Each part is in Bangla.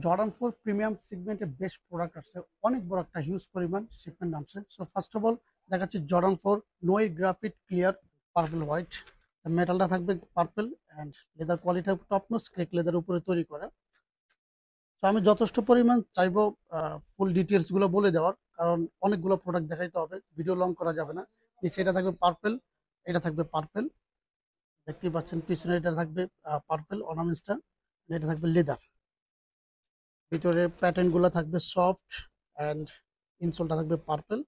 জর্ডান 4 প্রিমিয়াম সেগমেন্টে বেস্ট প্রোডাক্ট আসছে, অনেক বড় একটা হিউজ পরিমাণ শিপমেন্ট নামছে। সো ফার্স্ট অফ অল দেখাচ্ছি জর্ডান 4 নোয়ের গ্রাফিট ক্লিয়ার পার্পল হোয়াইট। মেটালটা থাকবে purple and leather quality top nose crack leather উপরে তৈরি করা। তো আমি যথেষ্ট পরিমাণ চাইবো ফুল ডিটেলস গুলো বলে দেওয়ার, কারণ অনেকগুলো প্রোডাক্ট দেখাইতে হবে, ভিডিও লং করা যাবে না। নিচে এটা থাকবে পার্পল, এটা থাকবে পার্পল, দেখতেই পাচ্ছেন। পিছনে এটা থাকবে পার্পল অর্নামেন্টসটা, এটা থাকবে লেদার। ভিতরের প্যাটার্ন গুলো থাকবে সফট অ্যান্ড ইনসোলটা থাকবে পার্পল।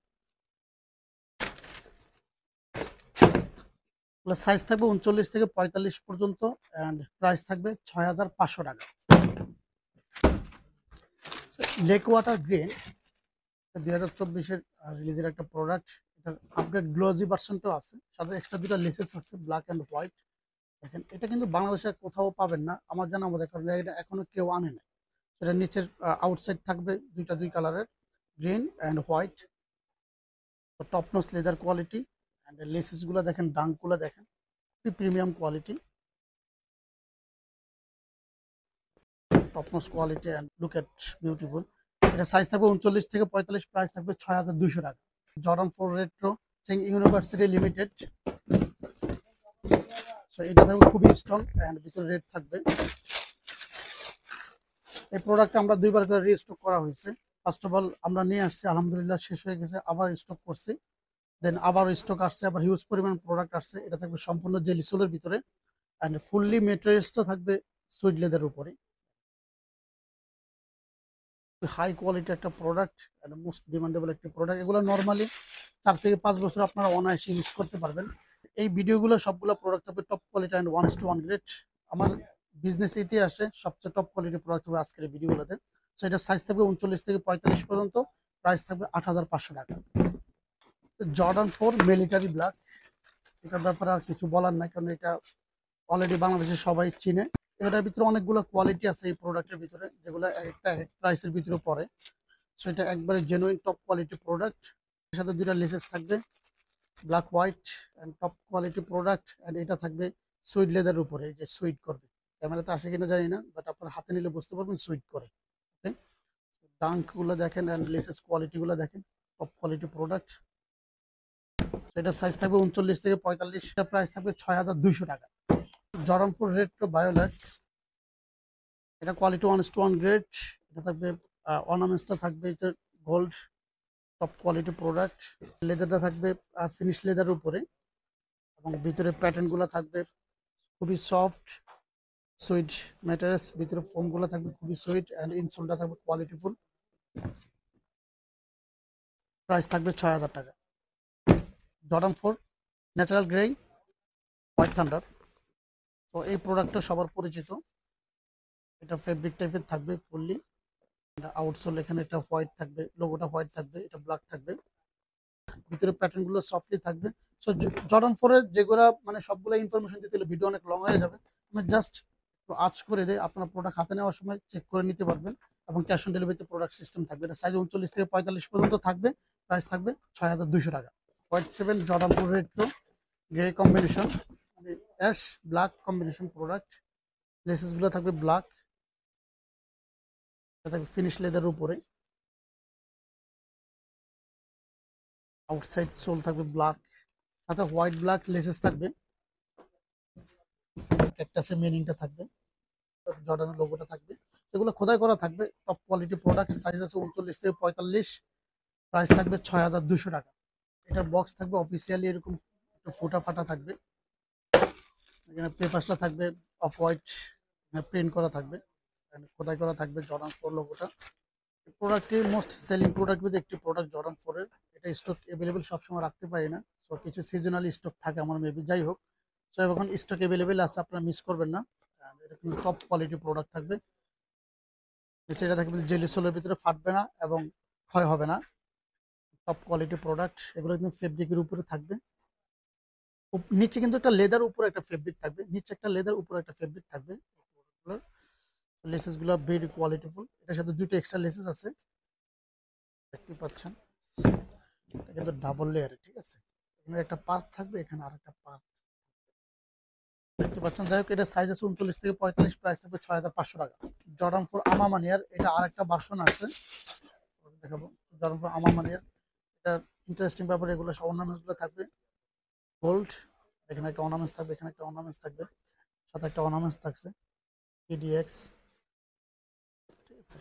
সাইজ থাকবে 39 থেকে 45 পর্যন্ত অ্যান্ড প্রাইস থাকবে 6500 টাকা। লেক ওয়াটার গ্রিন 2024-এর রিলিজের একটা প্রোডাক্ট। এটার আপডেট গ্লোজি ভার্সনটাও আছে, সাথে এক্সট্রা দুটো লেসেস আছে ব্ল্যাক অ্যান্ড হোয়াইট। দেখেন এটা কিন্তু বাংলাদেশে কোথাও পাবেন না আমার জানা আমাদের, কারণ এটা এখনো কেউ আনে না। সেটার নিচের আউটসাইড থাকবে দুই কালারের, green and white. Top nose leather quality and laces গুলো দেখেন, ডাঙ্ক গুলো দেখেন, খুবই premium quality, top nose quality and look at beautiful. এটা সাইজ থাকবে 39 থেকে 45, প্রাইস থাকবে 6200 টাকা। জর্ডান 4 রেট্রো চেং ইউনিভার্সিটি লিমিটেড। সো এটা থাকবে খুবই স্ট্রং অ্যান্ড ভিতরে রেড থাকবে। এই প্রোডাক্ট আমরা দুইবার করে রিস্টক করা হয়েছে। ফার্স্ট অফ অল আমরা নিয়ে আসছি, আলহামদুলিল্লাহ শেষ হয়ে গেছে, আবার স্টক করছি, দেন আবার স্টক আসছে, আবার হিউজ পরিমাণ প্রোডাক্ট আসছে। এটা থাকবে সম্পূর্ণ জেলি সোলের ভিতরে অ্যান্ড ফুললি মেটেরিয়ালসটা থাকবে সুইট লেদার উপরে। হাই কোয়ালিটি একটা প্রোডাক্ট অ্যান্ড মোস্ট ডিমান্ডেবল একটা প্রোডাক্ট। এগুলো নর্মালি 4 থেকে 5 বছর আপনারা অনায়াসে ইউজ করতে পারবেন। এই ভিডিওগুলো সবগুলো প্রোডাক্ট হবে টপ কোয়ালিটি অ্যান্ড 1:1 গ্রেড। আমার বিজনেস ইতিহাসে সবচেয়ে টপ কোয়ালিটি প্রোডাক্ট হবে আজকের এই ভিডিওগুলোতে। সো এটা সাইজ থাকবে 39 থেকে 45 পর্যন্ত, প্রাইস থাকবে 8500 টাকা। জর্ডান 4 মিলিটারি ব্ল্যাক, এটার ব্যাপারে আর কিছু বলার নাই, কারণ এটা অলরেডি বাংলাদেশে সবাই চিনে। এটার ভিতরে অনেকগুলো কোয়ালিটি আছে এই প্রোডাক্টের ভিতরে, যেগুলো একটা প্রাইসের ভিতরে পড়ে। সো এটা একবারে জেনুইন টপ কোয়ালিটি প্রোডাক্ট। এর সাথে দুইটা লেসেস থাকবে black white and top quality product. And এটা থাকবে সুইট লেদার উপরে, যে সুইট করবে। ক্যামেরাতে আসে কিনা জানি না, বাট আপনার হাতে নিলে বুঝতে পারবেন সুইট করে। ওকে, ডাঙ্ক গুলো দেখেন অ্যান্ড লেসেস কোয়ালিটি গুলো দেখেন, টপ কোয়ালিটি প্রোডাক্ট। এটা সাইজ থাকবে 39 থেকে 45, প্রাইস থাকবে 6200 টাকা। জরমপুর রেট্রো বায়োলেটস, এটা কোয়ালিটি 1:1 গ্রেড। এটা থাকবে অর্নামেন্টসটা থাকবে এটা গোল্ড, টপ কোয়ালিটি প্রোডাক্ট। লেদারটা থাকবে ফিনিশ লেদার উপরে এবং ভিতরে প্যাটার্ন গুলো থাকবে খুবই সফট সুইট ম্যাটেরিয়ালস। ভিতরে ফোম গুলো থাকবে খুবই সুইট অ্যান্ড ইনসোলটা থাকবে কোয়ালিটিফুল। প্রাইস থাকবে 6000 টাকা। Jordan 4 natural grey white thunder. তো এই প্রোডাক্টটা সবার পরিচিত। এটা ফেব্রিক টাইপের থাকবে ফুললি। আউটসোল এখানে একটা হোয়াইট থাকবে, লোগোটা হোয়াইট থাকবে, এটা ব্ল্যাক থাকবে। ভিতরে প্যাটার্ন গুলো সফটলি থাকবে। সো জর্ডান 4 এর যেগুলো মানে সবগুলো ইনফরমেশন দিতে হলে ভিডিও অনেক লং হয়ে যাবে। আমি জাস্ট একটু আঁচ করে দেয়, আপনার প্রোডাক্ট হাতে নেওয়ার সময় চেক করে নিতে পারবেন। এবং ক্যাশ অন ডেলিভারিতে প্রোডাক্ট সিস্টেম থাকবে। এটা সাইজ 39 থেকে 45 পর্যন্ত থাকবে, প্রাইস থাকবে 6200 টাকা। White 7 Jordan 4 retro grey combination, মানে ash black combination product. Laces গুলো থাকবে ব্ল্যাক, থাকবে ফিনিশ লেদার উপরে। আউটসাইড সোল থাকবে ব্ল্যাক, সাথে হোয়াইট ব্ল্যাক লেসেস থাকবে। ক্যাকটাসের মিনিংটা থাকবে, জর্ডানের লোগোটা থাকবে, সেগুলো খোদাই করা থাকবে। Top quality product. সাইজ আছে 39 থেকে 45, প্রাইস থাকবে 6200 টাকা। এটার বক্স থাকবে অফিসিয়ালি এরকম একটু ফোটা ফাটা থাকবে। এখানে পেপারসটা থাকবে অফ হোয়াইট, প্রিন্ট করা থাকবে, খোদাই করা থাকবে জর্ডান 4 লোগোটা। প্রোডাক্টটি মোস্ট সেলিং প্রোডাক্ট মধ্যে একটি প্রোডাক্ট জর্ডান 4 এর। এটা স্টক অ্যাভেলেবেল সবসময় রাখতে পারি না, সো কিছু সিজনালি স্টক থাকে আমার মেবি, যাই হোক। সো এখন স্টক অ্যাভেলেবেল আছে, আপনারা মিস করবেন না। এটা কিন্তু টপ কোয়ালিটি প্রোডাক্ট থাকবে। সেটা থাকবে জেলি সোলের ভিতরে, ফাটবে না এবং ক্ষয় হবে না। Top quality product. এগুলো কিন্তু ফেব্রিকের উপরে থাকবে। নিচে কিন্তু একটা লেদার উপরে একটা ফেব্রিক থাকবে, নিচে একটা লেদার উপরে একটা ফেব্রিক থাকবে। লেসেস গুলো ভেরি কোয়ালিটিফুল। এটার সাথে দুটো এক্সট্রা লেসেস আছে, দেখতে পাচ্ছেন। এটা কিন্তু ডাবল লেয়ারে, ঠিক আছে। এখানে একটা পার্ট থাকবে, এখানে আর একটা পার্ট। দেখতে পাচ্ছেন। যাই হোক, এটা সাইজ আছে 39 থেকে 45, প্রাইস থাকবে 6500 টাকা। জর্ডান 4 আমা মানিয়ার, এটা আরেকটা ভার্সন আছে, দেখাবো। জর্ডান 4 আমা মানিয়ার, এটা ইন্টারেস্টিং ব্যাপার, এগুলো সব অর্নামেন্টস গুলো থাকবে গোল্ড। এখানে একটা অর্নামেন্টস থাকবে, এখানে একটা অর্নামেন্টস থাকবে, সাথে একটা অর্নামেন্টস থাকছে PDX, ঠিক আছে।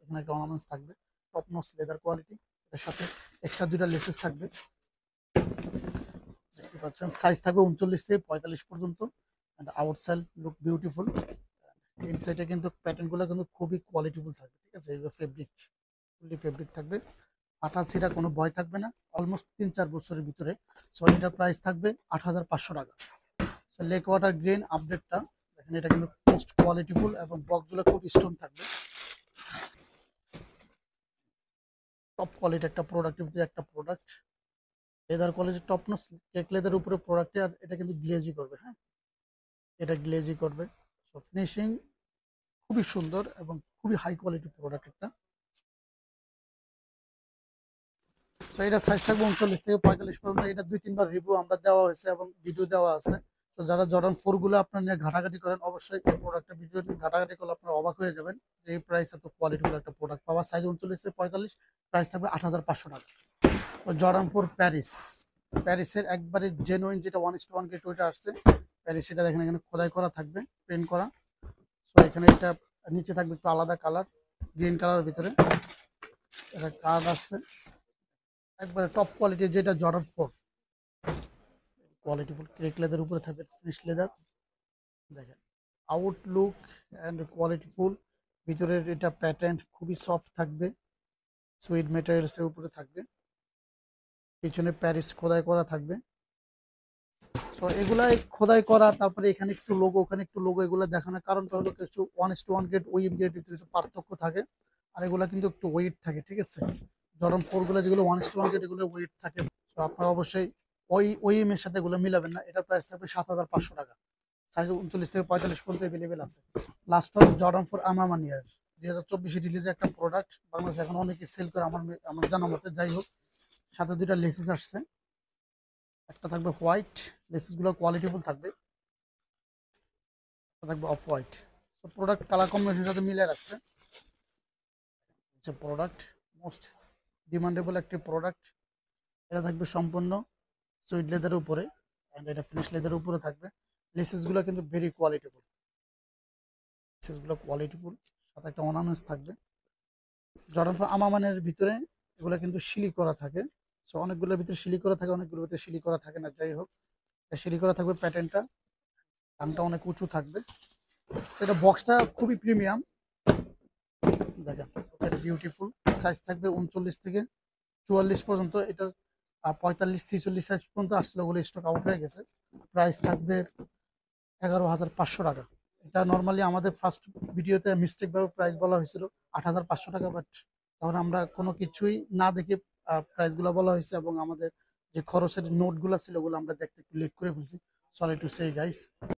এখানে একটা অর্নামেন্টস থাকবে, টপ নচ লেদার কোয়ালিটি, এর সাথে এক্সট্রা দুইটা লেসেস থাকবে। দেখতে পাচ্ছেন, সাইজ থাকবে 39 থেকে 45 পর্যন্ত। Outside look beautiful. ইনসাইডে কিন্তু প্যাটার্ন গুলো কিন্তু খুবই কোয়ালিটিফুল থাকবে, ঠিক আছে। এগুলো ফেব্রিক, ফুললি ফেব্রিক থাকবে, আঠা ছিঁড়া কোনো ভয় থাকবে না, অলমোস্ট 3-4 বছরের ভিতরে। সো এটার প্রাইস থাকবে 8500 টাকা। সো লেক ওয়াটার গ্রিন আপডেটটা দেখেন, এটা কিন্তু মোস্ট কোয়ালিটিফুল এবং বক্সগুলো খুব স্ট্রং থাকবে। টপ কোয়ালিটি একটা product, leather quality top notch cake leather উপরে প্রোডাক্টে। আর এটা কিন্তু গ্লেজি করবে, হ্যাঁ, এটা গ্লেজি করবে। সো ফিনিশিং খুবই সুন্দর এবং খুবই হাই কোয়ালিটি প্রোডাক্ট একটা। তো এটা সাইজ থাকবে 39 থেকে 45 পর্যন্ত। এটা 2-3 বার রিভিউ আমরা দেওয়া হয়েছে এবং ভিডিও দেওয়া আছে। তো যারা জর্ডান 4 গুলো আপনার নিয়ে ঘাটাঘাটি করেন, অবশ্যই এই প্রোডাক্টের ভিডিও ঘাটাঘাটি করলে আপনারা অবাক হয়ে যাবেন যে এই প্রাইস এত কোয়ালিটিফুল একটা প্রোডাক্ট পাওয়া। সাইজ 39 থেকে 45, প্রাইস থাকবে 8500 টাকা। জর্ডান 4 প্যারিসের একবারে জেনুইন, যেটা 1:1 গ্রেড ওইটা আসছে প্যারিস। এটা দেখেন, এখানে খোদাই করা থাকবে, প্রিন্ট করা। সো এখানে এটা নিচে থাকবে একটু আলাদা কালার, গ্রিন কালারের ভিতরে এটা কার্ড আসছে। একবারে টপ কোয়ালিটি, যেটা জর্ডান 4 কোয়ালিটিফুল ক্রেক লেদার উপরে থাকবে, ফিনিশ লেদার। দেখেন আউটলুক অ্যান্ড কোয়ালিটিফুল। ভিতরের এটা প্যাটার্ন খুবই সফট থাকবে, সুইট মেটেরিয়ালসের উপরে থাকবে, পিছনে প্যারিস খোদাই করা থাকবে। সো এগুলাই খোদাই করা, তারপরে এখানে একটু লোগো, ওখানে একটু লোগো, এগুলো দেখানোর কারণটা হলো কিছু 1:1 গ্রেড ওইএম গ্রেড কিছু পার্থক্য থাকে। আর এগুলা কিন্তু একটু ওয়েট থাকে, ঠিক আছে। জর্ডান 4 গুলো যেগুলো 1:1 গ্রেড, এগুলো ওয়েট থাকে। তো আপনারা অবশ্যই ওইএম এর সাথে এগুলো মিলাবেন না। এটার প্রাইস থাকবে 7500 টাকা। সাইজ 39 থেকে 45 পর্যন্ত অ্যাভেলেবেল আছে। লাস্ট অফ জর্ডান 4 আমামানিয়ার 2024 রিলিজে একটা প্রোডাক্ট, বাংলাদেশে এখন অনেকে সেল করে আমার জানা মতে। যাই হোক, সাথে দুইটা লেসেস আসছে, একটা থাকবে হোয়াইট, লেসেস গুলো কোয়ালিটিফুল থাকবে, একটা থাকবে off white. So product colour কম্বিনেশনের সাথে মিলে রাখছে। প্রোডাক্ট মোস্ট ডিমান্ডেবল একটি প্রোডাক্ট। এটা থাকবে সম্পূর্ণ সুইট লেদারের উপরে, অ্যান্ড এটা ফিনিশ লেদারের উপরে থাকবে। লেসেস গুলো কিন্তু ভেরি কোয়ালিটিফুল, লেসেস গুলো কোয়ালিটিফুল, সাথে একটা অর্নামেন্টস থাকবে। জর্ডান 4 আমামানের ভিতরে এগুলো কিন্তু শিলি করা থাকে। সো অনেকগুলোর ভিতরে শিলি করা থাকে, অনেকগুলোর ভিতরে শিলি করা থাকে না। যাই হোক, শিলি করা থাকবে, প্যাটার্নটা দামটা অনেক উঁচু থাকবে। সেটা বক্সটা খুবই প্রিমিয়াম, দেখেন এটা বিউটিফুল। সাইজ থাকবে 39 থেকে 44 পর্যন্ত। এটার 45-46 সাইজ পর্যন্ত আসছিল, ওগুলো স্টক আউট হয়ে গেছে। প্রাইস থাকবে 11500 টাকা। এটা নর্মালি আমাদের ফার্স্ট ভিডিওতে মিস্টেক ভাবে প্রাইস বলা হয়েছিল 8500 টাকা, বাট তখন আমরা কোনো কিছুই না দেখে প্রাইসগুলো বলা হয়েছে, এবং আমাদের যে খরচের নোটগুলো ছিল ওগুলো আমরা দেখতে একটু লেট করে ফেলছি। Sorry to say guys.